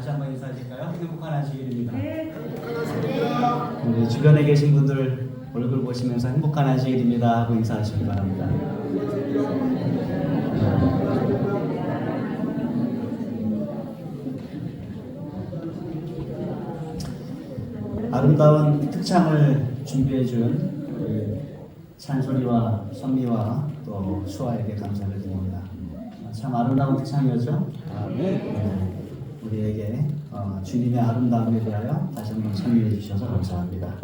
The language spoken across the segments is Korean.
다시 한번 인사하실까요? 행복한 안식일입니다. 네. 우리 주변에 계신 분들 얼굴 보시면서 행복한 안식일입니다 하고 인사하시기 바랍니다. 아름다운 특창을 준비해준 찬솔이와 선미와 또 수아에게 감사를 드립니다. 참 아름다운 특창이었죠? 네, 우리에게 주님의 아름다움에 대하여 다시 한번 참여해 주셔서 감사합니다.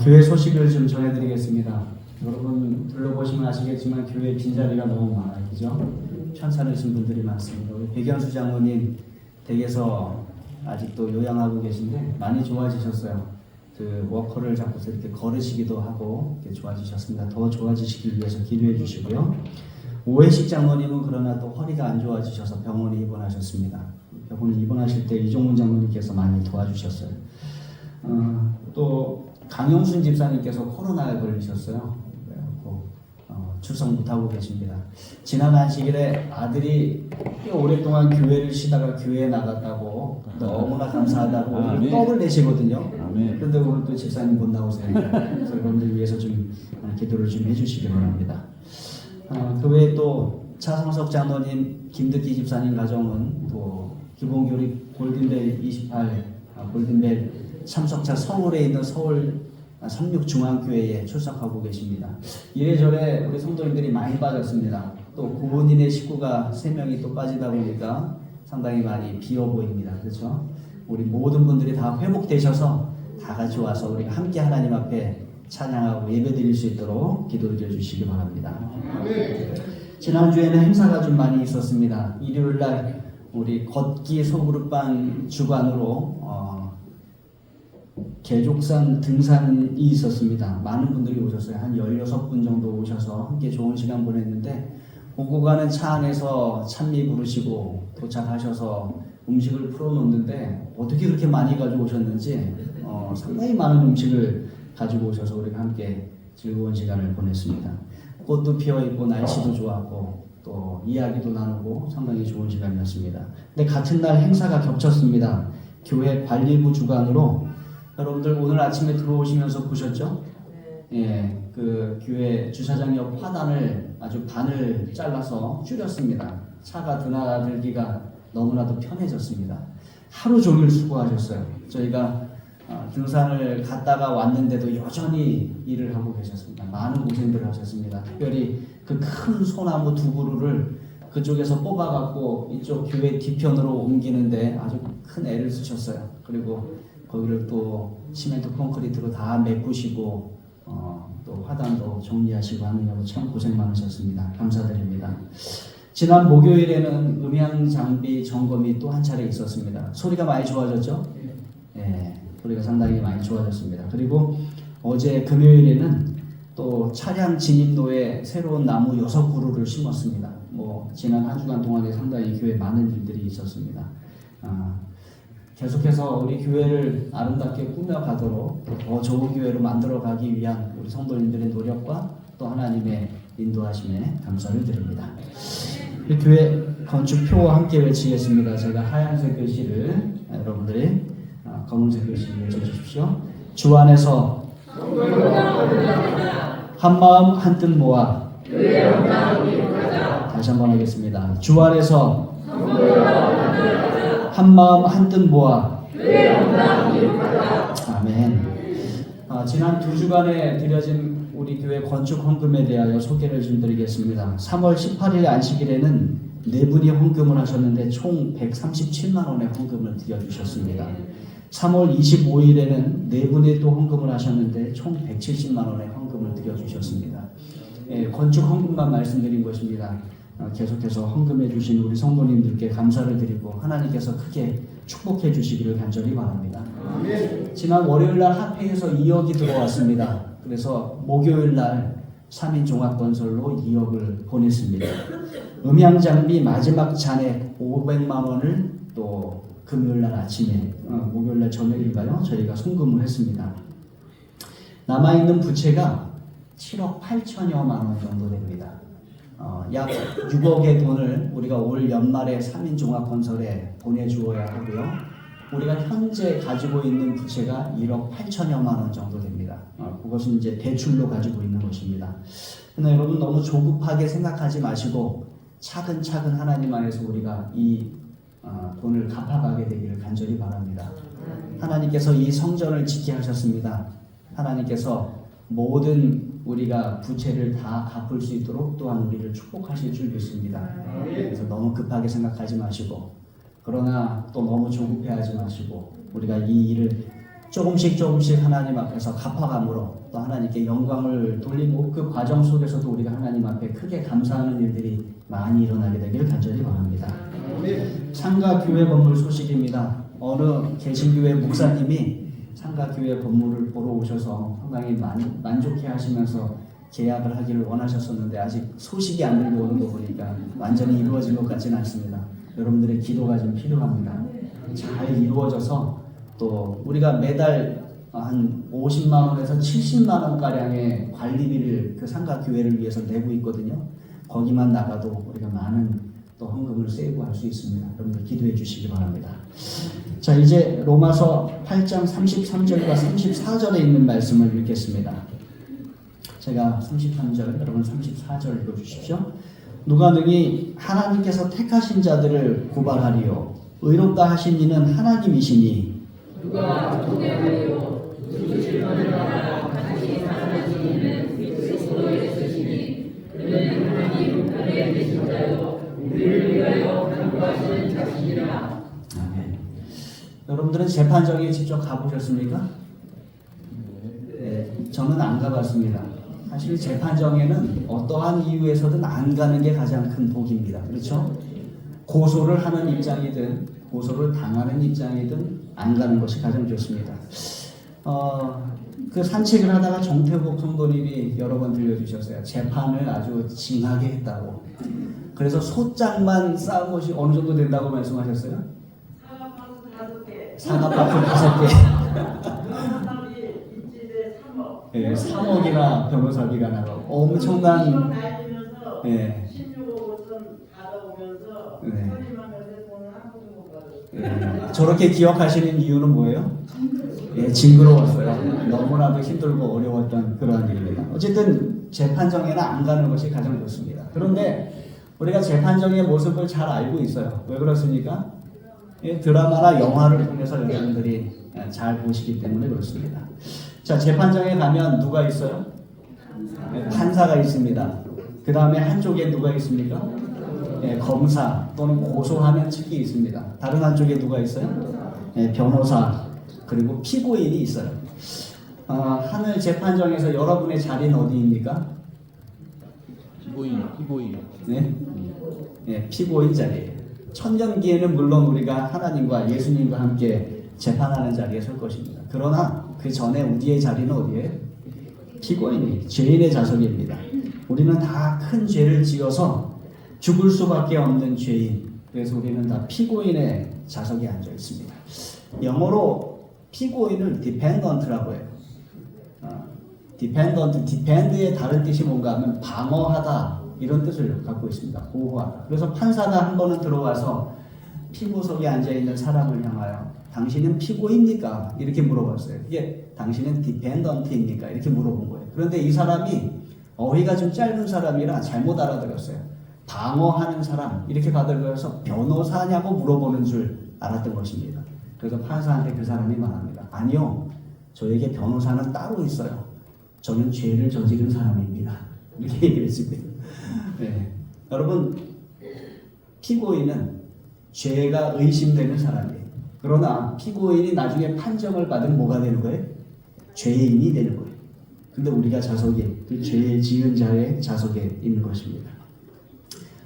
교회 소식을 좀 전해드리겠습니다. 여러분 둘러보시면 아시겠지만 교회 빈자리가 너무 많아요. 그죠? 편찮으신 분들이 많습니다. 우리 백연수 장로님 댁에서 아직도 요양하고 계신데 많이 좋아지셨어요. 그 워커를 잡고서 이렇게 걸으시기도 하고 이렇게 좋아지셨습니다. 더 좋아지시길 위해서 기도해 주시고요. 오해식 장로님은 그러나 또 허리가 안 좋아지셔서 병원에 입원하셨습니다. 병원에 입원하실 때 이종문 장로님께서 많이 도와주셨어요. 또 강영순 집사님께서 코로나에 걸리셨어요. 그래서 출석 못하고 계십니다. 지난 안식일에 아들이 꽤 오랫동안 교회를 쉬다가 교회에 나갔다고 너무나 감사하다고 오늘 떡을 내시거든요. 그런데 오늘 또 집사님 못 나오세요. 그래서 여러분들 위해서 좀 기도를 좀 해주시기 바랍니다. 그 외에 또 차성석 장로님, 김득기 집사님 가정은 또 기본교리 골든벨 28 골든벨 참석차 서울에 있는 서울 삼육중앙교회에 출석하고 계십니다. 이래저래 우리 성도님들이 많이 빠졌습니다. 또 구원인의 식구가 3명이 또 빠지다 보니까 상당히 많이 비어 보입니다. 그렇죠? 우리 모든 분들이 다 회복되셔서 다 같이 와서 우리가 함께 하나님 앞에 찬양하고 예배드릴 수 있도록 기도드려 주시기 바랍니다. 지난주에는 행사가 좀 많이 있었습니다. 일요일날 우리 걷기 소그룹반 주관으로 계족산 등산이 있었습니다. 많은 분들이 오셨어요. 한 16분 정도 오셔서 함께 좋은 시간 보냈는데 오고 가는 차 안에서 찬미 부르시고 도착하셔서 음식을 풀어놓는데 어떻게 그렇게 많이 가지고 오셨는지 상당히 많은 음식을 가지고 오셔서 우리가 함께 즐거운 시간을 보냈습니다. 꽃도 피어있고 날씨도 좋았고 또 이야기도 나누고 상당히 좋은 시간이었습니다. 근데 같은 날 행사가 겹쳤습니다. 교회 관리부 주관으로 여러분들 오늘 아침에 들어오시면서 보셨죠? 예, 그 교회 주차장 옆 화단을 아주 반을 잘라서 줄였습니다. 차가 드나들기가 너무나도 편해졌습니다. 하루 종일 수고하셨어요. 저희가 등산을 갔다가 왔는데도 여전히 일을 하고 계셨습니다. 많은 고생들을 하셨습니다. 특별히 그 큰 소나무 2그루를 그쪽에서 뽑아갖고 이쪽 교회 뒤편으로 옮기는데 아주 큰 애를 쓰셨어요. 그리고 거기를 또 시멘트 콘크리트로 다 메꾸시고 또 화단도 정리하시고 하느냐고 참 고생 많으셨습니다. 감사드립니다. 지난 목요일에는 음향 장비 점검이 또 한 차례 있었습니다. 소리가 많이 좋아졌죠? 네, 소리가 상당히 많이 좋아졌습니다. 그리고 어제 금요일에는 또 차량 진입로에 새로운 나무 6그루를 심었습니다. 지난 한 주간 동안에 상당히 교회에 많은 일들이 있었습니다. 계속해서 우리 교회를 아름답게 꾸며가도록 더 좋은 교회로 만들어가기 위한 우리 성도님들의 노력과 또 하나님의 인도하심에 감사를 드립니다. 우리 교회 건축표와 함께 외치겠습니다. 제가 하얀색 글씨를 여러분들이 검은색 글씨를 외쳐주십시오. 주 안에서 한마음 한뜻 모아 다시 한번 하겠습니다. 주 안에서 한마음 한뜻 모아 아멘. 지난 2주간에 드려진 우리 교회 건축 헌금에 대하여 소개를 좀 드리겠습니다. 3월 18일 안식일에는 4분이 헌금을 하셨는데 총 137만 원의 헌금을 드려주셨습니다. 3월 25일에는 4분이 또 헌금을 하셨는데 총 170만 원의 헌금을 드려주셨습니다. 건축 헌금만 말씀드린 것입니다. 계속해서 헌금해 주신 우리 성도님들께 감사를 드리고 하나님께서 크게 축복해 주시기를 간절히 바랍니다. 지난 월요일날 합회에서 2억이 들어왔습니다. 그래서 목요일날 3인 종합건설로 2억을 보냈습니다. 음향장비 마지막 잔액 500만 원을 또 금요일날 아침에 목요일날 저녁일까요? 저희가 송금을 했습니다. 남아있는 부채가 7억 8천여만 원 정도 됩니다. 약 6억의 돈을 우리가 올 연말에 3인 종합건설에 보내주어야 하고요. 우리가 현재 가지고 있는 부채가 1억 8천여만 원 정도 됩니다. 그것은 이제 대출로 가지고 있는 것입니다. 그러나 여러분 너무 조급하게 생각하지 마시고 차근차근 하나님 안에서 우리가 이 돈을 갚아가게 되기를 간절히 바랍니다. 하나님께서 이 성전을 짓게 하셨습니다. 하나님께서 모든 우리가 부채를 다 갚을 수 있도록 또한 우리를 축복하실 줄 믿습니다. 그래서 너무 급하게 생각하지 마시고, 그러나 또 너무 조급해하지 마시고, 우리가 이 일을 조금씩 하나님 앞에서 갚아감으로 또 하나님께 영광을 돌리고, 그 과정 속에서도 우리가 하나님 앞에 크게 감사하는 일들이 많이 일어나게 되기를 간절히 바랍니다. 상가교회 건물 소식입니다. 어느 개신교회 목사님이 상가교회 건물을 보러 오셔서 상당히 만족해 하시면서 계약을 하기를 원하셨었는데 아직 소식이 안 들려오는 거 보니까 완전히 이루어진 것 같지는 않습니다. 여러분들의 기도가 좀 필요합니다. 잘 이루어져서 또 우리가 매달 한 50만 원에서 70만 원가량의 관리비를 그 상가교회를 위해서 내고 있거든요. 거기만 나가도 우리가 많은 또 헌금을 세이브할 수 있습니다. 여러분들 기도해 주시기 바랍니다. 자, 이제 로마서 8장 33절과 34절에 있는 말씀을 읽겠습니다. 제가 33절, 여러분 34절 읽어주십시오. 누가 능히 하나님께서 택하신 자들을 고발하리요 의롭다 하신 이는 하나님이시니 누가 통해하리요 누구실 만하라 다시 살아나신 이는 그리스도에 쓰시니 그는 하나님 안에 계신 자요 우리를 위하여 간구하시는 자신이라. 아멘. 여러분들은 재판정에 직접 가보셨습니까? 네, 저는 안 가봤습니다. 사실 재판정에는 어떠한 이유에서든 안 가는 게 가장 큰 복입니다. 그렇죠? 고소를 하는 입장이든 고소를 당하는 입장이든 안 가는 것이 가장 좋습니다. 그 산책을 하다가 정태복 성도님이 여러 번 들려주셨어요. 재판을 아주 징하게 했다고. 그래서 소장만 쌓은 것이 어느 정도 된다고 말씀하셨어요? 사과박스 5개. 네, 3억이나 변호사비가 나가고 엄청난. 네. 16억 5천 받아오면서 네. 소리만면서 돈을 한 푼도 못 받았어요. 네. 저렇게 기억하시는 이유는 뭐예요? 예, 징그러웠어요. 너무나도 힘들고 어려웠던 그러한 일입니다. 어쨌든 재판정에는 안 가는 것이 가장 좋습니다. 그런데 우리가 재판정의 모습을 잘 알고 있어요. 왜 그렇습니까? 예, 드라마나 영화를 통해서 여러분들이 잘 보시기 때문에 그렇습니다. 자, 재판정에 가면 누가 있어요? 예, 판사가 있습니다. 그 다음에 한쪽에 누가 있습니까? 예, 검사 또는 고소하는 측이 있습니다. 다른 한쪽에 누가 있어요? 예, 변호사 그리고 피고인이 있어요. 하늘 재판정에서 여러분의 자리는 어디입니까? 피고인. 네? 예, 피고인 자리예요. 천년기에는 물론 우리가 하나님과 예수님과 함께 재판하는 자리에 설 것입니다. 그러나 그 전에 우리의 자리는 어디예요? 피고인이 죄인의 자석입니다. 우리는 다 큰 죄를 지어서 죽을 수밖에 없는 죄인. 그래서 우리는 다 피고인의 자석에 앉아 있습니다. 영어로 피고인을 dependent라고 해요. depend의 다른 뜻이 뭔가 하면 방어하다 이런 뜻을 갖고 있습니다. 보호하다. 그래서 판사가 한 번은 들어와서 피고석에 앉아 있는 사람을 향하여 당신은 피고입니까? 이렇게 물어봤어요. 이게 당신은 dependent입니까? 이렇게 물어본 거예요. 그런데 이 사람이 어휘가 좀 짧은 사람이라 잘못 알아들었어요. 방어하는 사람 이렇게 받아들여서 변호사냐고 물어보는 줄 알았던 것입니다. 그래서 판사한테 그 사람이 말합니다. 아니요, 저에게 변호사는 따로 있어요. 저는 죄를 저지른 사람입니다. 이렇게 얘기했습니다. 네. 여러분, 피고인은 죄가 의심되는 사람이에요. 그러나 피고인이 나중에 판정을 받으면 뭐가 되는 거예요? 죄인이 되는 거예요. 근데 우리가 자석에 그 죄 지은 자의 자석에 있는 것입니다.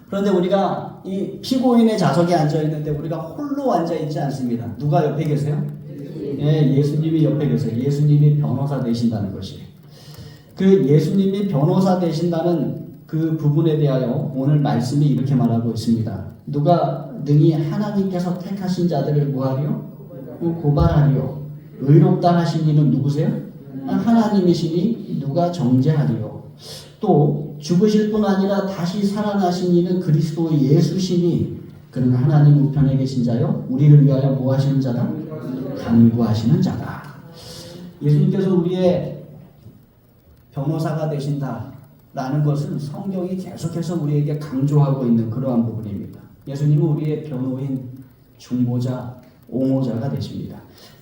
그런데 우리가 이 피고인의 자석에 앉아 있는데 우리가 홀로 앉아 있지 않습니다. 누가 옆에 계세요? 예, 예수님이 옆에 계세요. 예수님이 변호사 되신다는 것이에요. 그 예수님이 변호사 되신다는 그 부분에 대하여 오늘 말씀이 이렇게 말하고 있습니다. 누가 능히 하나님께서 택하신 자들을 뭐하리요? 고발하리요. 의롭다 하신 이는 누구세요? 하나님이시니 누가 정죄하리요. 또 죽으실 뿐 아니라 다시 살아나신 이는 그리스도 예수시니 그는 하나님 우편에 계신 자요 우리를 위하여 뭐 하시는 자다? 간구하시는 자다. 예수님께서 우리의 변호사가 되신다라는 것을 성경이 계속해서 우리에게 강조하고 있는 그러한 부분입니다. 예수님은 우리의 변호인, 중보자, 옹호자가 되십니다.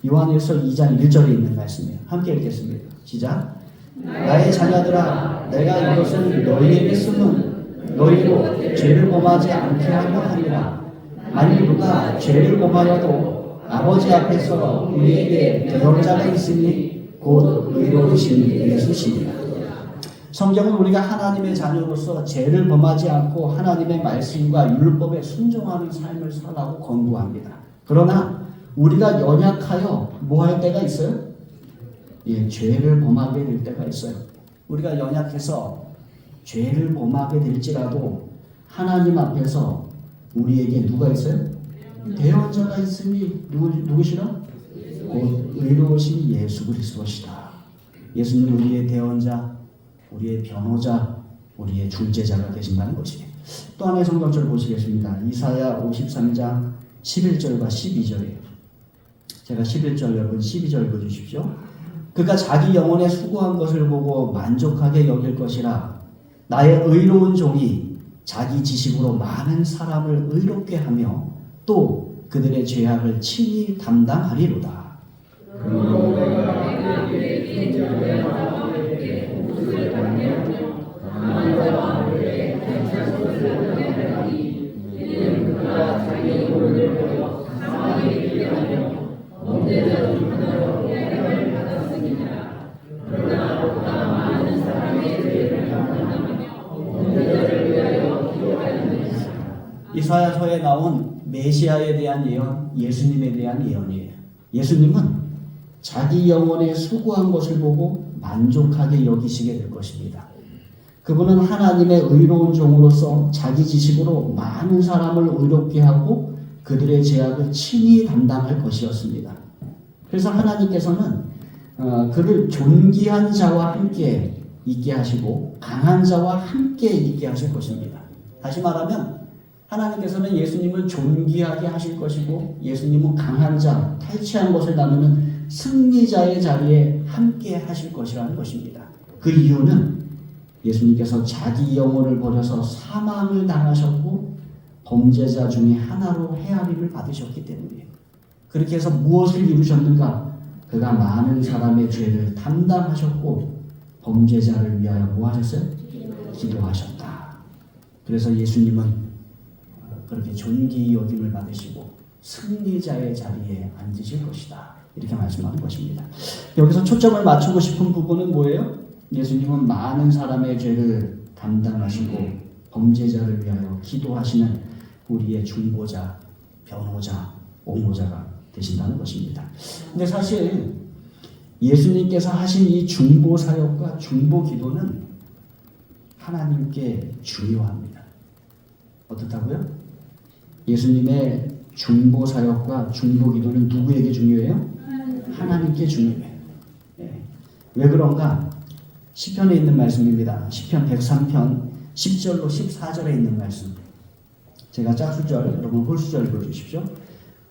요한일서 2장 1절에 있는 말씀이에요. 함께 읽겠습니다. 시작. 나의 자녀들아, 내가 이것을 너희에게 쓰면 너희로 죄를 범하지 않게 하려 하리라. 만일 누가 죄를 범하여도 아버지 앞에서 우리에게 대언자가 있으니 곧 의로우신 예수시니라. 성경은 우리가 하나님의 자녀로서 죄를 범하지 않고 하나님의 말씀과 율법에 순종하는 삶을 살라고 권고합니다. 그러나 우리가 연약하여 뭐 할 때가 있어요? 예, 죄를 범하게 될 때가 있어요. 우리가 연약해서 죄를 범하게 될지라도 하나님 앞에서 우리에게 누가 있어요? 대언자가 있으니 누구시라? 곧 의로우신 예수 그리스도시다. 예수님 우리의 대언자, 우리의 변호자, 우리의 중재자가 되신다는 것이에요. 또 하나의 성경절 보시겠습니다. 이사야 53장 11절과 12절이에요. 제가 11절 여러분 12절 읽어주십시오. 그가 자기 영혼에 수고한 것을 보고 만족하게 여길 것이라. 나의 의로운 종이 자기 지식으로 많은 사람을 의롭게 하며 또 그들의 죄악을 친히 담당하리로다. 이사야서에 나온 메시아에 대한 예언, 예수님에 대한 예언이에요. 예수님은 자기 영혼에 수고한 것을 보고 만족하게 여기시게 될 것입니다. 그분은 하나님의 의로운 종으로서 자기 지식으로 많은 사람을 의롭게 하고 그들의 죄악을 친히 담당할 것이었습니다. 그래서 하나님께서는 그를 존귀한 자와 함께 있게 하시고 강한 자와 함께 있게 하실 것입니다. 다시 말하면 하나님께서는 예수님을 존귀하게 하실 것이고 예수님은 강한 자, 탈취한 것을 나누는 승리자의 자리에 함께 하실 것이라는 것입니다. 그 이유는 예수님께서 자기 영혼을 버려서 사망을 당하셨고 범죄자 중에 하나로 헤아림을 받으셨기 때문이에요. 그렇게 해서 무엇을 이루셨는가? 그가 많은 사람의 죄를 담당하셨고 범죄자를 위하여 뭐 하셨어요? 기도하셨다. 그래서 예수님은 그렇게 존귀 여김을 받으시고 승리자의 자리에 앉으실 것이다. 이렇게 말씀하는 것입니다. 여기서 초점을 맞추고 싶은 부분은 뭐예요? 예수님은 많은 사람의 죄를 담당하시고 범죄자를 위하여 기도하시는 우리의 중보자, 변호자, 옹호자가 되신다는 것입니다. 근데 사실 예수님께서 하신 이 중보 사역과 중보 기도는 하나님께 중요합니다. 어떻다고요? 예수님의 중보 사역과 중보 기도는 누구에게 중요해요? 하나님께 중요해요. 네. 왜 그런가? 시편에 있는 말씀입니다. 시편 103편 10절로 14절에 있는 말씀. 제가 짝수절, 여러분 홀수절 읽어주십시오.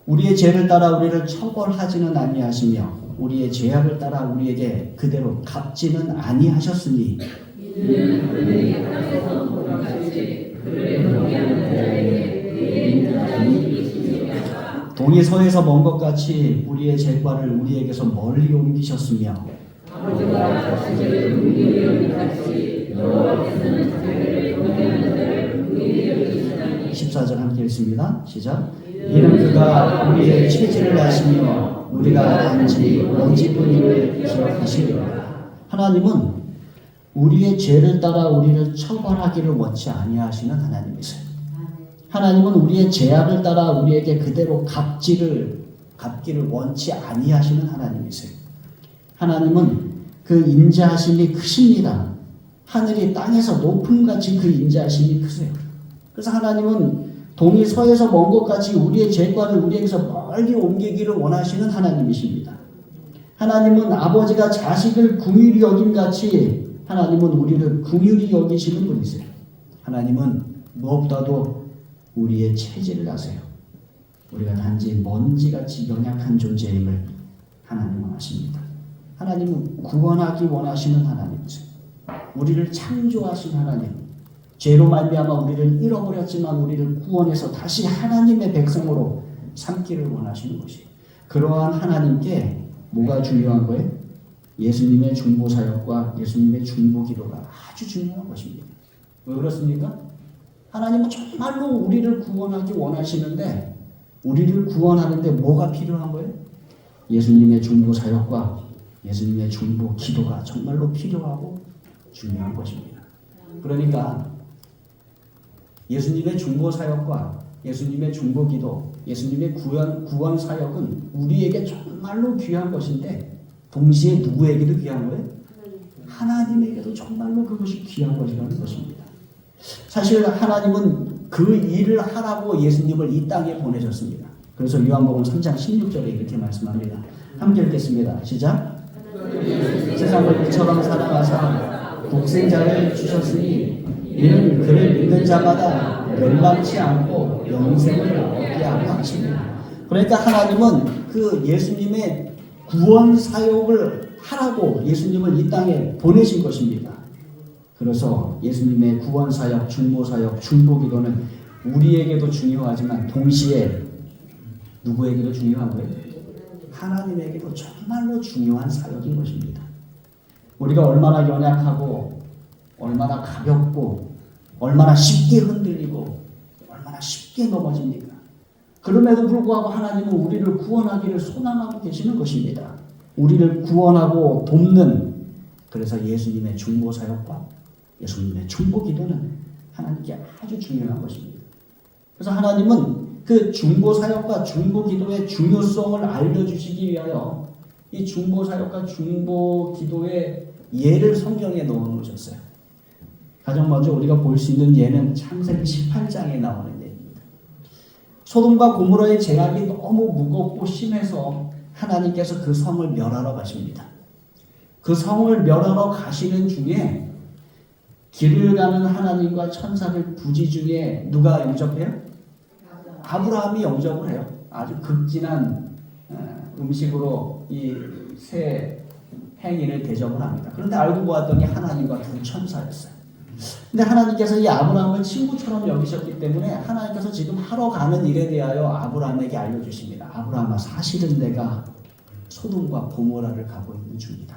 우리의 죄를 따라 우리를 처벌하지는 아니하시며 우리의 죄악을 따라 우리에게 그대로 갚지는 아니하셨으니 이는 그들이 땅에서 돌아가지 그들의 동의하는 자에게 동이 서에서 먼 것 같이 우리의 죄과를 우리에게서 멀리 옮기셨으며 아버지가 자신을 의인이 여긴 같이 여호와께서는 자기를 동의하는 자를 의인이 여기시나니 14절 함께 읽습니다. 시작. 이는 그가 우리의 체질을 아시며 우리가 단지 먼지뿐임을 기억하시리라. 하나님은 우리의 죄를 따라 우리를 처벌하기를 원치 아니하시는 하나님이세요. 하나님은 우리의 죄악을 따라 우리에게 그대로 갚기를 원치 아니하시는 하나님이세요. 하나님은 그 인자하심이 크십니다. 하늘이 땅에서 높음같이 그 인자하심이 크세요. 그래서 하나님은 동이 서에서 먼 것 같이 우리의 죄과를 우리에게서 멀리 옮기기를 원하시는 하나님이십니다. 하나님은 아버지가 자식을 긍휼히 여김같이 하나님은 우리를 긍휼히 여기시는 분이세요. 하나님은 무엇보다도 우리의 체질을 아세요. 우리가 단지 먼지같이 연약한 존재임을 하나님은 아십니다. 하나님은 구원하기 원하시는 하나님이세요. 우리를 창조하신 하나님, 죄로 말미암아 우리를 잃어버렸지만 우리를 구원해서 다시 하나님의 백성으로 삼기를 원하시는 것이에요. 그러한 하나님께 뭐가 중요한 거예요? 예수님의 중보사역과 예수님의 중보기도가 아주 중요한 것입니다. 왜 그렇습니까? 하나님은 정말로 우리를 구원하기 원하시는데 우리를 구원하는데 뭐가 필요한 거예요? 예수님의 중보사역과 예수님의 중보기도가 정말로 필요하고 중요한 것입니다. 그러니까 예수님의 중보사역과 예수님의 중보기도, 예수님의 구원 사역은 우리에게 정말로 귀한 것인데 동시에 누구에게도 귀한 거예요? 하나님에게도 정말로 그것이 귀한 것이라는 것입니다. 사실 하나님은 그 일을 하라고 예수님을 이 땅에 보내셨습니다. 그래서 요한복음 3장 16절에 이렇게 말씀합니다. 함께 읽겠습니다. 시작. 세상을 이처럼 사랑하사 독생자를 주셨으니 이는 그를 믿는 자마다 멸망치 않고 영생을 얻게 하려 하십니다. 그러니까 하나님은 그 예수님의 구원 사역을 하라고 예수님을 이 땅에 보내신 것입니다. 그래서 예수님의 구원 사역, 중보 사역, 중보기도는 우리에게도 중요하지만 동시에 누구에게도 중요한 거예요? 하나님에게도 정말로 중요한 사역인 것입니다. 우리가 얼마나 연약하고 얼마나 가볍고 얼마나 쉽게 흔들리고 얼마나 쉽게 넘어집니까? 그럼에도 불구하고 하나님은 우리를 구원하기를 소망하고 계시는 것입니다. 우리를 구원하고 돕는, 그래서 예수님의 중보사역과 예수님의 중보기도는 하나님께 아주 중요한 것입니다. 그래서 하나님은 그 중보사역과 중보기도의 중요성을 알려주시기 위하여 이 중보사역과 중보기도의 예를 성경에 넣어놓으셨어요. 가장 먼저 우리가 볼 수 있는 예는 창세기 18장에 나오는 예입니다. 소돔과 고모라의 죄악이 너무 무겁고 심해서 하나님께서 그 성을 멸하러 가십니다. 그 성을 멸하러 가시는 중에 길을 가는 하나님과 천사들 부지 중에 누가 영접해요? 아브라함이 영접을 해요. 아주 극진한 음식으로 이 새 행인을 대접을 합니다. 그런데 알고 보았더니 하나님과 두 천사였어요. 근데 하나님께서 이 아브라함을 친구처럼 여기셨기 때문에 하나님께서 지금 하러 가는 일에 대하여 아브라함에게 알려주십니다. 아브라함아, 사실은 내가 소돔과 고모라를 가고 있는 중이다.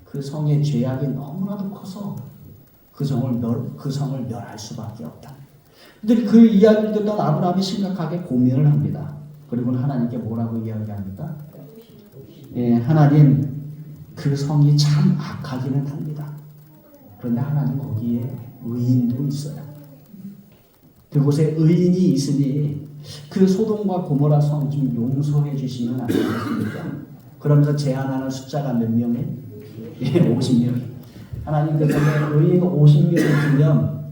그 성의 죄악이 너무나도 커서 그 성을 멸할 수밖에 없다. 근데 그 이야기를 듣던 아브라함이 심각하게 고민을 합니다. 그리고는 하나님께 뭐라고 이야기합니까? 예, 하나님, 그 성이 참 악하기는 합니다. 그런데 하나님 거기에 의인도 있어요. 그곳에 의인이 있으니 그 소돔과 고모라 성 좀 용서해 주시면 안 되겠습니까? 그러면서 제안하는 숫자가 몇 명이에요? 예, 50명. 하나님 그 성에 의인 50명이 있으면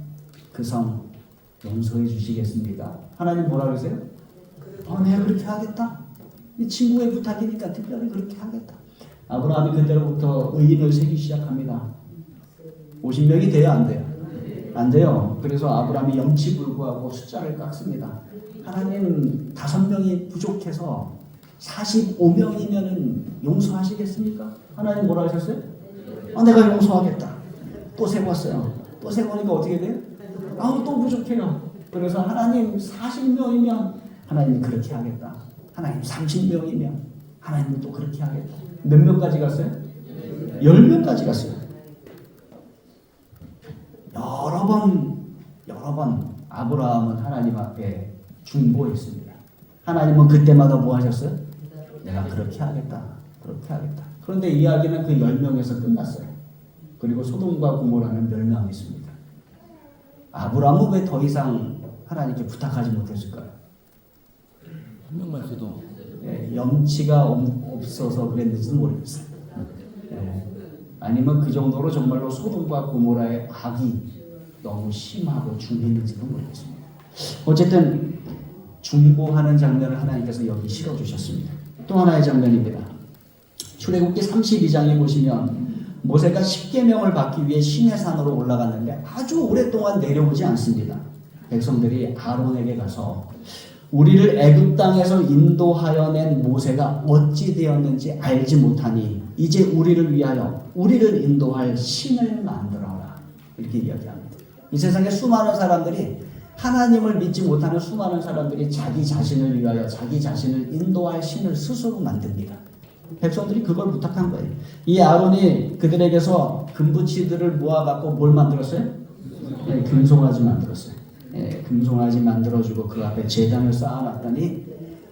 그 성 용서해 주시겠습니까? 하나님 뭐라 그러세요? 내가 그렇게 하겠다. 이 친구의 부탁이니까 특별히 그렇게 하겠다. 아브라함이 그때로부터 의인을 세기 시작합니다. 50명이 돼요, 안 돼요? 안 돼요. 그래서 아브라함이 염치불구하고 숫자를 깎습니다. 하나님 5명이 부족해서 45명이면 용서하시겠습니까? 하나님 뭐라 하셨어요? 내가 용서하겠다. 또 세봤어요. 또 세보니까 어떻게 돼요? 또 부족해요. 그래서 하나님 40명이면 하나님 그렇게 하겠다. 하나님 30명이면 하나님 또 그렇게 하겠다. 몇 명까지 갔어요? 10명까지 갔어요. 여러 번 아브라함은 하나님 앞에 중보했습니다. 하나님은 그때마다 뭐 하셨어요? 내가 그렇게 하겠다. 그렇게 하겠다. 그런데 이야기는 그 10명에서 끝났어요. 그리고 소돔과 고모라는 멸망했습니다. 아브라함은 왜 더 이상 하나님께 부탁하지 못했을까요? 한 명만 써도 염치가 없어서 그랬는지는 모르겠어요. 아니면 그 정도로 정말로 소돔과 고모라의 악이 너무 심하고 중했는지도 모르겠습니다. 어쨌든 중보하는 장면을 하나님께서 여기 실어주셨습니다. 또 하나의 장면입니다. 출애굽기 32장에 보시면 모세가 십계명을 받기 위해 시내산으로 올라갔는데 아주 오랫동안 내려오지 않습니다. 백성들이 아론에게 가서 우리를 애굽 땅에서 인도하여 낸 모세가 어찌 되었는지 알지 못하니 이제 우리를 위하여 우리를 인도할 신을 만들어라, 이렇게 이야기합니다. 이 세상에 수많은 사람들이, 하나님을 믿지 못하는 수많은 사람들이 자기 자신을 위하여 자기 자신을 인도할 신을 스스로 만듭니다. 백성들이 그걸 부탁한 거예요. 이 아론이 그들에게서 금붙이들을 모아갖고 뭘 만들었어요? 네, 금송아지 만들었어요. 네, 금송아지 만들어주고 그 앞에 제단을 쌓아놨더니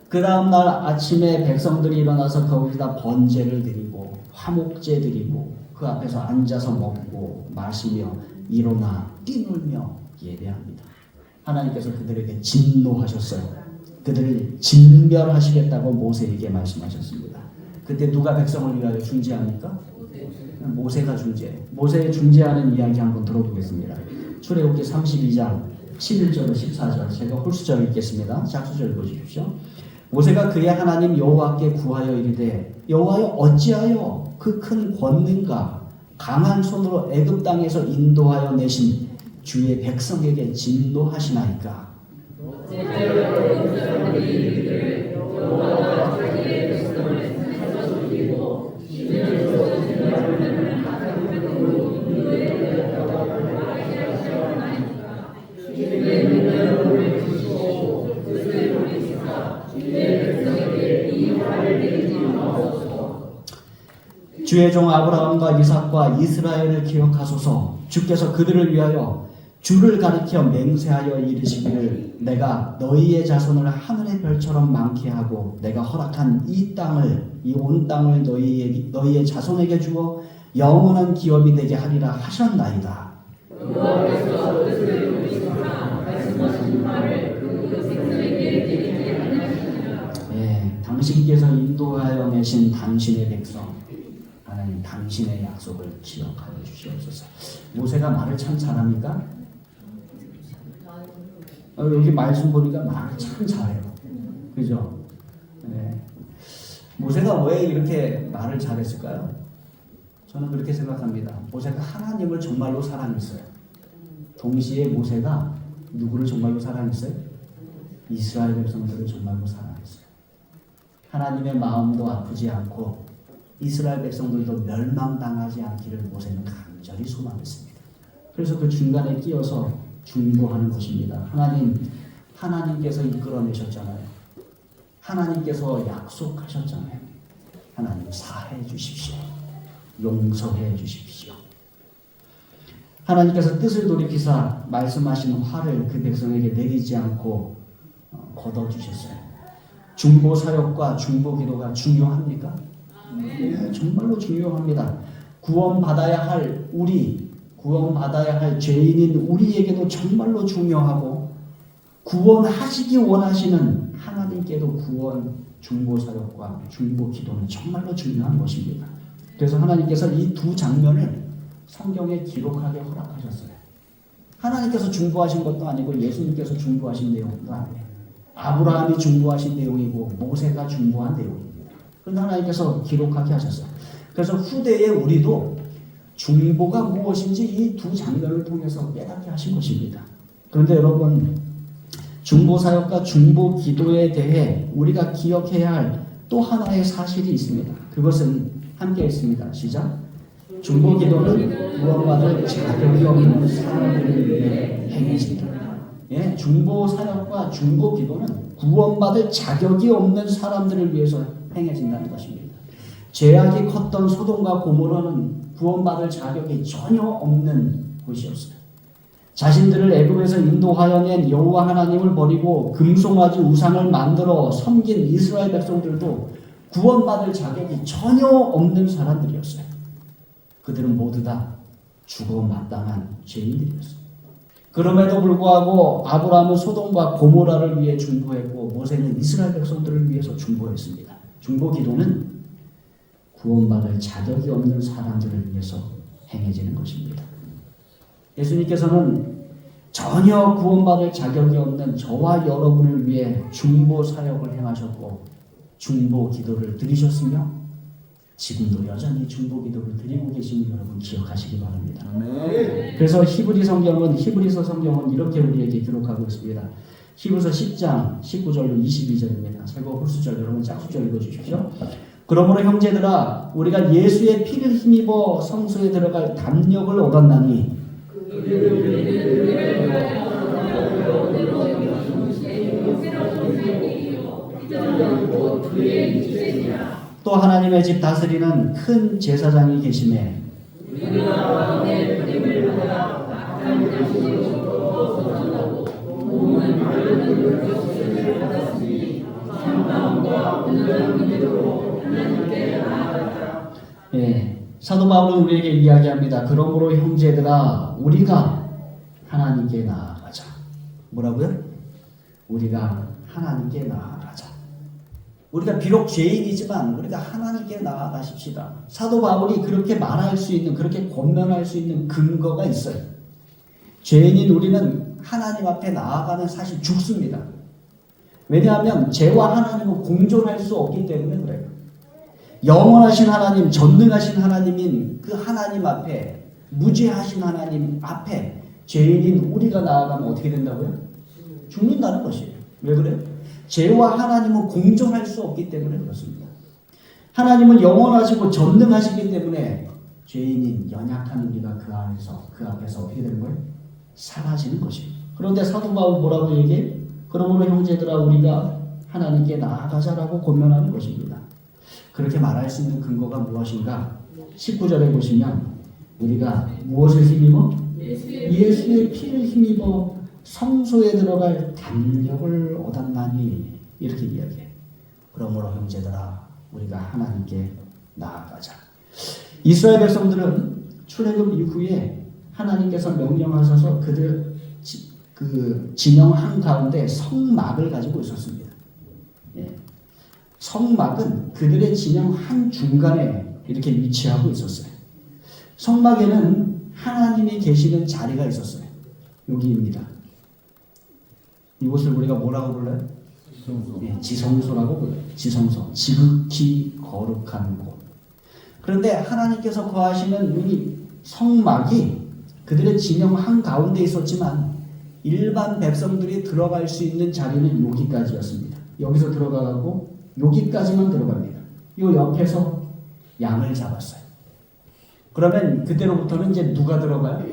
그 다음날 아침에 백성들이 일어나서 거기다 번제를 드리고 화목제 드리고 그 앞에서 앉아서 먹고 마시며 일어나 뛰놀며 예배합니다. 하나님께서 그들에게 진노하셨어요. 그들을 진멸하시겠다고 모세에게 말씀하셨습니다. 그때 누가 백성을 위하여 중재합니까? 모세가 중재해요. 모세의 중재하는 이야기 한번 들어보겠습니다. 출애굽기 32장 11절로 14절, 제가 홀수절 읽겠습니다. 짝수절 보십시오. 모세가 그의 하나님 여호와께 구하여 이르되 여호와여 어찌하여 그 큰 권능과 강한 손으로 애굽 땅에서 인도하여 내신 주의 백성에게 진노하시나이까? 주의 종 아브라함과 이삭과 이스라엘을 기억하소서. 주께서 그들을 위하여 주를 가리켜 맹세하여 이르시기를 내가 너희의 자손을 하늘의 별처럼 많게 하고 내가 허락한 이 온 땅을 너희의 자손에게 주어 영원한 기업이 되게 하리라 하셨나이다. 당신께서 인도하여 내신 당신의 백성, 하나님 당신의 약속을 기억하여 주시옵소서. 모세가 말을 참 잘합니까? 여기 말씀 보니까 말을 참 잘해요. 그죠? 네. 모세가 왜 이렇게 말을 잘했을까요? 저는 그렇게 생각합니다. 모세가 하나님을 정말로 사랑했어요. 동시에 모세가 누구를 정말로 사랑했어요? 이스라엘 백성들을 정말로 사랑했어요. 하나님의 마음도 아프지 않고 이스라엘 백성들도 멸망당하지 않기를 모세는 간절히 소망했습니다. 그래서 그 중간에 끼어서 중보하는 것입니다. 하나님께서 이끌어내셨잖아요. 하나님께서 약속하셨잖아요. 하나님 사해 주십시오. 용서해 주십시오. 하나님께서 뜻을 돌이키사 말씀하신 화를 그 백성에게 내리지 않고 걷어주셨어요. 중보 사역과 중보 기도가 중요합니까? 네, 정말로 중요합니다. 구원받아야 할 죄인인 우리에게도 정말로 중요하고, 구원하시기 원하시는 하나님께도 구원, 중보 사역과 중보 기도는 정말로 중요한 것입니다. 그래서 하나님께서 이 두 장면을 성경에 기록하게 허락하셨어요. 하나님께서 중보하신 것도 아니고 예수님께서 중보하신 내용도 아니에요. 아브라함이 중보하신 내용이고 모세가 중보한 내용입니다. 그런데 하나님께서 기록하게 하셨어요. 그래서 후대의 우리도 중보가 무엇인지 이 두 장면을 통해서 깨닫게 하신 것입니다. 그런데 여러분, 중보 사역과 중보 기도에 대해 우리가 기억해야 할 또 하나의 사실이 있습니다. 그것은 함께 있습니다. 시작. 중보 기도는 구원받을 자격이 없는 사람들을 위해 행해진다. 예, 중보 사역과 중보 기도는 구원받을 자격이 없는 사람들을 위해서 행해진다는 것입니다. 죄악이 컸던 소돔과 고모라는 구원받을 자격이 전혀 없는 곳이었어요. 자신들을 애굽에서 인도하여 낸 여호와 하나님을 버리고 금송아지 우상을 만들어 섬긴 이스라엘 백성들도 구원받을 자격이 전혀 없는 사람들이었어요. 그들은 모두 다 죽어 마땅한 죄인들이었어요. 그럼에도 불구하고 아브라함은 소돔과 고모라를 위해 중보했고 모세는 이스라엘 백성들을 위해서 중보했습니다. 중보 기도는 구원받을 자격이 없는 사람들을 위해서 행해지는 것입니다. 예수님께서는 전혀 구원받을 자격이 없는 저와 여러분을 위해 중보 사역을 행하셨고 중보 기도를 드리셨으며 지금도 여전히 중보기도를 드리고 계시는 여러분 기억하시기 바랍니다. 그래서 히브리서 성경은 이렇게 우리에게 기록하고 있습니다. 히브리서 10장 19절로 22절입니다. 제거 홀수절 여러분 짝수절 읽어주십시오. 그러므로 형제들아 우리가 예수의 피를 힘입어 성소에 들어갈 담력을 얻었나니 또 하나님의 집 다스리는 큰 제사장이 계시매 예, 사도 바울은 우리에게 이야기합니다. 그러므로 형제들아 우리가 하나님께 나아가자. 뭐라고요? 우리가 하나님께 나아가자. 우리가 비록 죄인이지만 우리가 하나님께 나아가십시다. 사도 바울이 그렇게 말할 수 있는, 그렇게 권면할 수 있는 근거가 있어요. 죄인인 우리는 하나님 앞에 나아가면 사실 죽습니다. 왜냐하면 죄와 하나님은 공존할 수 없기 때문에 그래요. 영원하신 하나님, 전능하신 하나님인 그 하나님 앞에, 무죄하신 하나님 앞에 죄인인 우리가 나아가면 어떻게 된다고요? 죽는다는 것이에요. 왜 그래요? 죄와 하나님은 공존할 수 없기 때문에 그렇습니다. 하나님은 영원하시고 전능하시기 때문에 죄인인 연약한 우리가 그 앞에서 어떻게 되는 거예요? 사라지는 것입니다. 그런데 사도 바울 뭐라고 얘기해? 그러므로 형제들아 우리가 하나님께 나아가자라고 권면하는 것입니다. 그렇게 말할 수 있는 근거가 무엇인가? 19절에 보시면 우리가 무엇을 힘입어? 예수의 피를 힘입어 성소에 들어갈 담력을 얻었나니 이렇게 이야기해. 그러므로 형제들아 우리가 하나님께 나아가자. 이스라엘 백성들은 출애굽 이후에 하나님께서 명령하셔서 그들 그 진영 한가운데 성막을 가지고 있었습니다. 예. 성막은 그들의 진영 한중간에 이렇게 위치하고 있었어요. 성막에는 하나님이 계시는 자리가 있었어요. 여기입니다. 이곳을 우리가 뭐라고 불러요? 지성소. 예, 지성소라고 불러요. 지성소. 지극히 거룩한 곳. 그런데 하나님께서 거하시는 이 성막이 그들의 진영 한가운데 있었지만 일반 백성들이 들어갈 수 있는 자리는 여기까지였습니다. 여기서 들어가고 여기까지만 들어갑니다. 이 옆에서 양을 잡았어요. 그러면 그때로부터는 이제 누가 들어가요?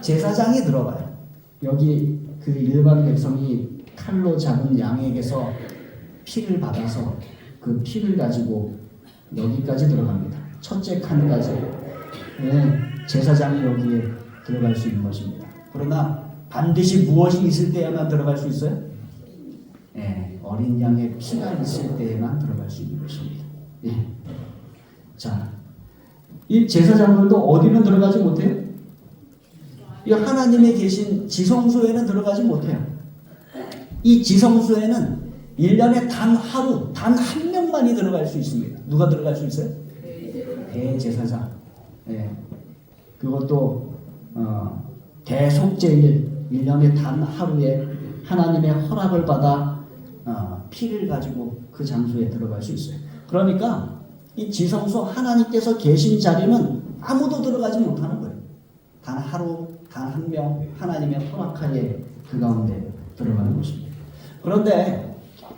제사장이 들어가요. 여기 그 일반 백성이 칼로 잡은 양에게서 피를 받아서 그 피를 가지고 여기까지 들어갑니다. 첫째 칸까지. 네, 제사장이 여기에 들어갈 수 있는 것입니다. 그러나 반드시 무엇이 있을 때야만 들어갈 수 있어요? 네, 어린 양의 피가 있을 때에만 들어갈 수 있는 것입니다. 네. 자, 이 제사장들도 어디는 들어가지 못해요? 이 하나님의 계신 지성소에는 들어가지 못해요. 이 지성소에는 1년에 단 하루, 단 한 명만이 들어갈 수 있습니다. 누가 들어갈 수 있어요? 대제사장. 네. 그것도 대속죄일 1년에 단 하루에 하나님의 허락을 받아 피를 가지고 그 장소에 들어갈 수 있어요. 그러니까 이 지성소 하나님께서 계신 자리는 아무도 들어가지 못하는 거예요. 단 하루, 단 한 명 하나님의 허락하에 그 가운데 들어가는 것입니다. 그런데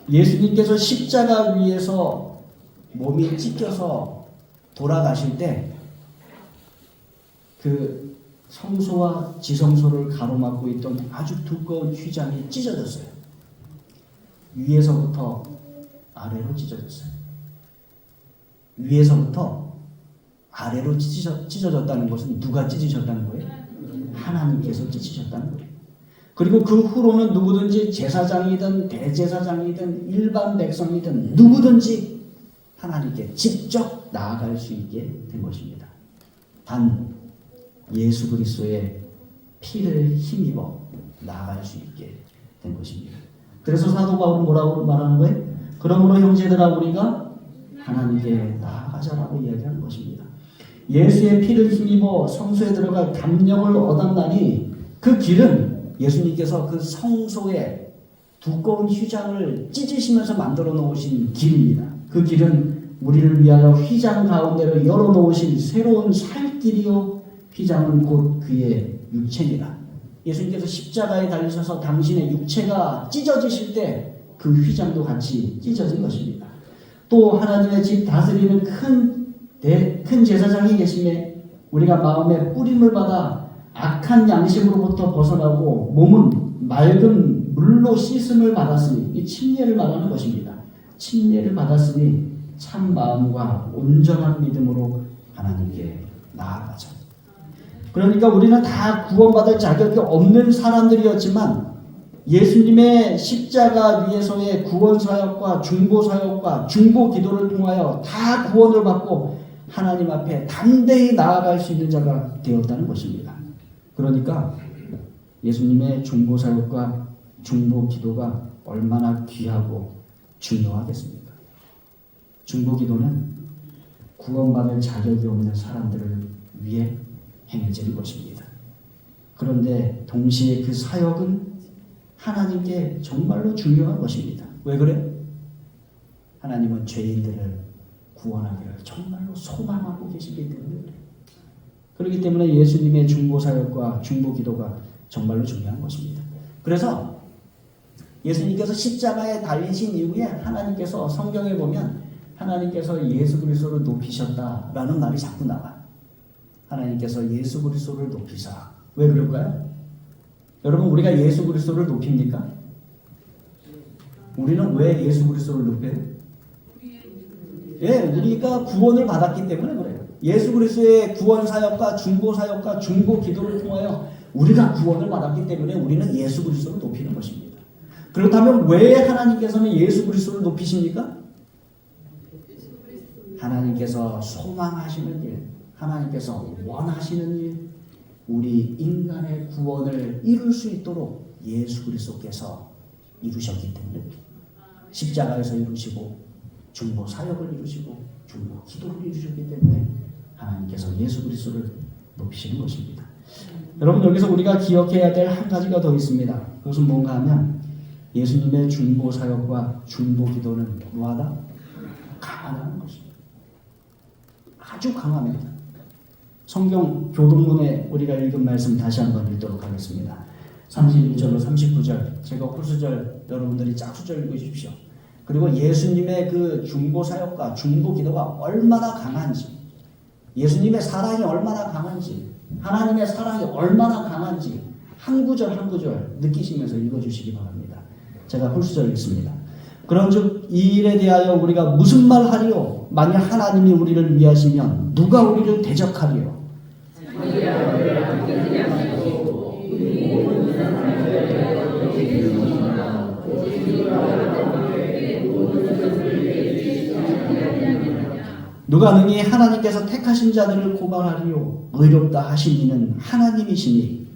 예수님께서 십자가 위에서 몸이 찢겨서 돌아가실 때 그 성소와 지성소를 가로막고 있던 아주 두꺼운 휘장이 찢어졌어요. 위에서부터 아래로 찢어졌어요. 위에서부터 아래로 찢어졌다는 것은 누가 찢으셨다는 거예요? 하나님께서 찢으셨다는 거예요. 그리고 그 후로는 누구든지 제사장이든 대제사장이든 일반 백성이든 누구든지 하나님께 직접 나아갈 수 있게 된 것입니다. 단 예수 그리스도의 피를 힘입어 나아갈 수 있게 된 것입니다. 그래서 사도 바울은 뭐라고 말하는 거예요? 그러므로 형제들아 우리가 하나님께 나아가자라고 이야기하는 것입니다. 예수의 피를 힘입어 성소에 들어갈 담력을 얻었나니 그 길은 예수님께서 그 성소에 두꺼운 휘장을 찢으시면서 만들어 놓으신 길입니다. 그 길은 우리를 위하여 휘장 가운데로 열어놓으신 새로운 살길이요 휘장은 곧 그의 육체니라. 예수님께서 십자가에 달리셔서 당신의 육체가 찢어지실 때 그 휘장도 같이 찢어진 것입니다. 또 하나님의 집 다스리는 큰 제사장이 계심에 우리가 마음에 뿌림을 받아 악한 양심으로부터 벗어나고 몸은 맑은 물로 씻음을 받았으니 이 침례를 말하는 것입니다. 침례를 받았으니 참 마음과 온전한 믿음으로 하나님께 나아가자. 그러니까 우리는 다 구원받을 자격이 없는 사람들이었지만 예수님의 십자가 위에서의 구원사역과 중보사역과 중보기도를 통하여 다 구원을 받고 하나님 앞에 담대히 나아갈 수 있는 자가 되었다는 것입니다. 그러니까 예수님의 중보사역과 중보기도가 얼마나 귀하고 중요하겠습니까? 중보기도는 구원받을 자격이 없는 사람들을 위해 행해지는 것입니다. 그런데 동시에 그 사역은 하나님께 정말로 중요한 것입니다. 왜 그래? 하나님은 죄인들을 구원하기를 정말로 소망하고 계시기 때문에 그래요. 그렇기 때문에 예수님의 중보사역과 중보기도가 정말로 중요한 것입니다. 그래서 예수님께서 십자가에 달리신 이후에 하나님께서 성경에 보면 하나님께서 예수 그리스도를 높이셨다라는 말이 자꾸 나와요. 하나님께서 예수 그리스도를 높이사. 왜 그럴까요? 여러분 우리가 예수 그리스도를 높입니까? 우리는 왜 예수 그리스도를 높여요? 예, 우리가 구원을 받았기 때문에 그래요. 예수 그리스도의 구원 사역과 중보 사역과 중보 기도를 통하여 우리가 구원을 받았기 때문에 우리는 예수 그리스도를 높이는 것입니다. 그렇다면 왜 하나님께서는 예수 그리스도를 높이십니까? 하나님께서 소망하시는 일, 하나님께서 원하시는 일, 우리 인간의 구원을 이룰 수 있도록 예수 그리스도께서 이루셨기 때문에 십자가에서 이루시고 중보 사역을 이루시고 중보 기도를 이루셨기 때문에 하나님께서 예수 그리스도를 높이시는 것입니다. 여러분 여기서 우리가 기억해야 될 한 가지가 더 있습니다. 그것은 뭔가 하면 예수님의 중보 사역과 중보 기도는 뭐하다? 강하다는 것입니다. 아주 강합니다. 성경 교동문에 우리가 읽은 말씀 다시 한번 읽도록 하겠습니다. 31절로 39절 제가 홀수절 여러분들이 짝수절 읽으십시오. 그리고 예수님의 그 중보 사역과 중보 기도가 얼마나 강한지, 예수님의 사랑이 얼마나 강한지, 하나님의 사랑이 얼마나 강한지 한 구절 한 구절 느끼시면서 읽어주시기 바랍니다. 제가 홀수절 읽습니다. 그런즉 이 일에 대하여 우리가 무슨 말 하리요? 만약 하나님이 우리를 위하시면 누가 우리를 대적하리요? 누가 능히 하나님께서 택하신 자들을 고발하리요? 의롭다 하신 이는 하나님이시니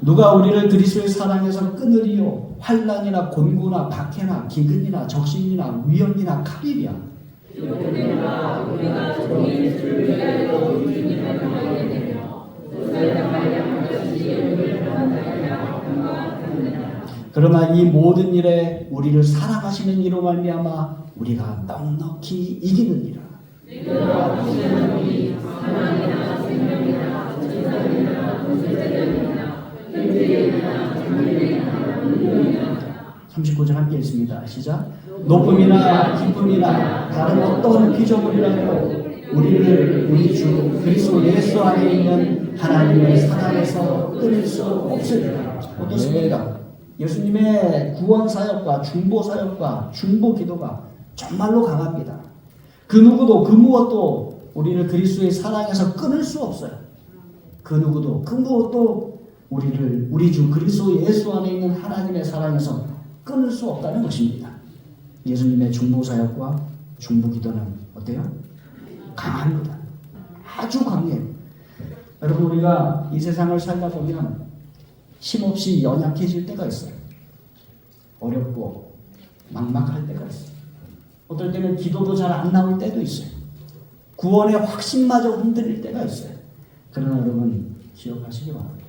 누가 우리를 그리스도의 사랑에서 끊으리요? 환난이나 곤고나 박해나 기근이나 적신이나 위험이나 칼이랴. 그러나 이 모든 일에 우리를 사랑하시는 이로 말미암아 우리가 넉넉히 이기느니라. 사망이나 생명이나 재산이나 권세자들이나 현재이나 장래이나 운명이나 39절 함께 읽습니다. 시작. 높음이나 기쁨이나 다른 어떤 피조물이라도 우리를 우리 주 그리스도 예수 안에 있는 하나님의 사랑에서 끊을 수 없으리라. 어떻습니까? 예수님의 구원 사역과 중보 사역과 중보 기도가 정말로 강합니다. 그 누구도 그 무엇도 우리를 그리스도의 사랑에서 끊을 수 없어요. 그 누구도 그 무엇도 우리를 우리 주 그리스도 예수 안에 있는 하나님의 사랑에서 끊을 수 없다는 것입니다. 예수님의 중보 사역과 중보 기도는 어때요? 강합니다. 아주 강해요. 여러분 우리가 이 세상을 살다 보면 힘없이 연약해질 때가 있어요. 어렵고 막막할 때가 있어요. 어떨 때는 기도도 잘 안 나올 때도 있어요. 구원의 확신마저 흔들릴 때가 있어요. 그러나 여러분 기억하시기 바랍니다.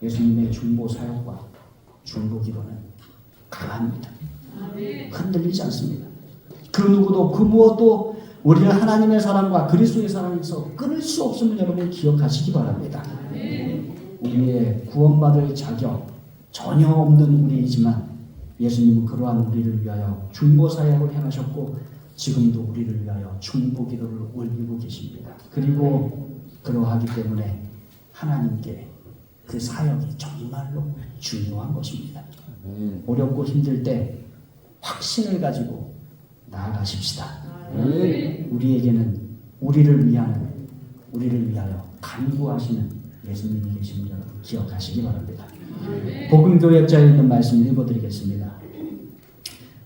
예수님의 중보 사역과 중보 기도는 강합니다. 흔들리지 않습니다. 그 누구도 그 무엇도 우리를 하나님의 사랑과 그리스도의 사랑에서 끊을 수 없음을 여러분 기억하시기 바랍니다. 우리의 구원받을 자격 전혀 없는 우리이지만 예수님은 그러한 우리를 위하여 중보 사역을 행하셨고 지금도 우리를 위하여 중보 기도를 올리고 계십니다. 그리고 그러하기 때문에 하나님께 그 사역이 정말로 중요한 것입니다. 어렵고 힘들 때 확신을 가지고 나아가십시다. 우리에게는 우리를 위하여 간구하시는 예수님이 계십니다. 기억하시기 바랍니다. 복음교역자에 있는 말씀 읽어드리겠습니다.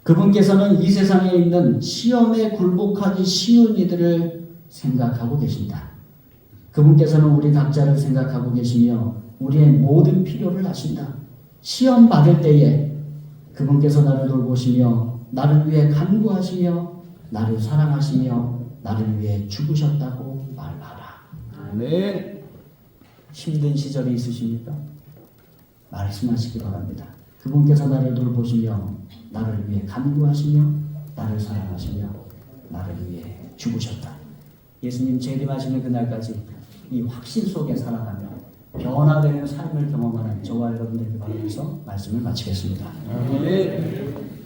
그분께서는 이 세상에 있는 시험에 굴복하기 쉬운 이들을 생각하고 계신다. 그분께서는 우리 각자를 생각하고 계시며 우리의 모든 필요를 아신다. 시험 받을 때에 그분께서 나를 돌보시며 나를 위해 간구하시며 나를 사랑하시며 나를 위해 죽으셨다고 말하라. 아멘. 힘든 시절이 있으십니까? 말씀하시기 바랍니다. 그분께서 나를 돌보시며 나를 위해 간구하시며 나를 사랑하시며 나를 위해 죽으셨다. 예수님 재림하시는 그날까지 이 확신 속에 살아가며 변화되는 삶을 경험하는 저와 여러분들에게 바라면서 말씀을 마치겠습니다. 아멘.